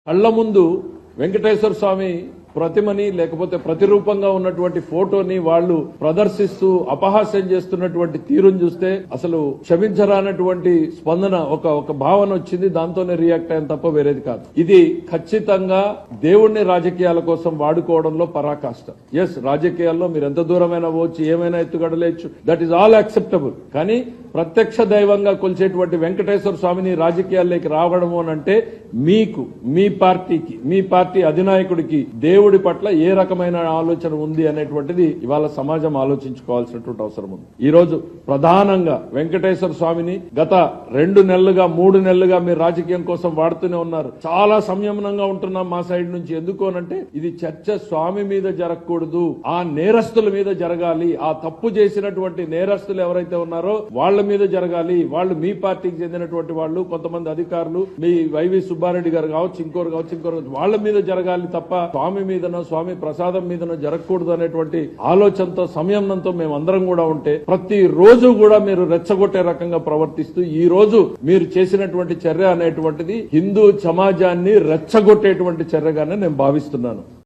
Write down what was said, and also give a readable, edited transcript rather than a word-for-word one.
కళ్ల ముందు వెంకటేశ్వర స్వామి ప్రతిమని లేకపోతే ప్రతిరూపంగా ఉన్నటువంటి ఫోటోని వాళ్ళు ప్రదర్శిస్తూ అపహాస్యం చేస్తున్నటువంటి తీరును చూస్తే అసలు క్షమించరానటువంటి స్పందన ఒక భావన వచ్చింది. దాంతోనే రియాక్ట్ అయ్యాను తప్ప వేరేది కాదు. ఇది ఖచ్చితంగా దేవుణ్ణి రాజకీయాల కోసం వాడుకోవడంలో పరాకాష్ట. ఎస్, రాజకీయాల్లో మీరు ఎంత దూరమైనా పోవచ్చు, ఏమైనా ఎత్తుగడలేచ్చు, దట్ ఈస్ ఆల్ యాక్సెప్టబుల్. కానీ ప్రత్యక్ష దైవంగా కొలిచేటువంటి వెంకటేశ్వర స్వామిని రాజకీయాల్లోకి రావడము అనంటే మీకు, మీ పార్టీకి, మీ పార్టీ అధినాయకుడికి దేవుడి పట్ల ఏ రకమైన ఆలోచన ఉంది అనేటువంటిది ఇవాళ సమాజం ఆలోచించుకోవాల్సినటువంటి అవసరం ఉంది. ఈ రోజు ప్రధానంగా వెంకటేశ్వర స్వామిని గత 2 నెలలుగా 3 నెలలుగా మీరు రాజకీయం కోసం వాడుతూనే ఉన్నారు. చాలా సంయమనంగా ఉంటున్నాం మా సైడ్ నుంచి. ఎందుకు అనంటే ఇది చర్చ స్వామి మీద జరగకూడదు, ఆ నేరస్తుల మీద జరగాలి. ఆ తప్పు చేసినటువంటి నేరస్తులు ఎవరైతే ఉన్నారో వాళ్ళ మీద జరగాలి. వాళ్ళు మీ పార్టీకి చెందినటువంటి వాళ్ళు, కొంతమంది అధికారులు, మీ వైవి సుబ్బారెడ్డి గారు కావచ్చు, ఇంకోరు వాళ్ళ మీద జరగాలి తప్ప స్వామి మీదనో స్వామి ప్రసాదం మీదనో జరగకూడదు అనేటువంటి ఆలోచనతో, సంయమనంతో మేమందరం కూడా ఉంటే ప్రతి రోజు కూడా మీరు రెచ్చగొట్టే రకంగా ప్రవర్తిస్తూ ఈ రోజు మీరు చేసినటువంటి చర్య అనేటువంటిది హిందూ సమాజాన్ని రెచ్చగొట్టేటువంటి చర్యగానే నేను భావిస్తున్నాను.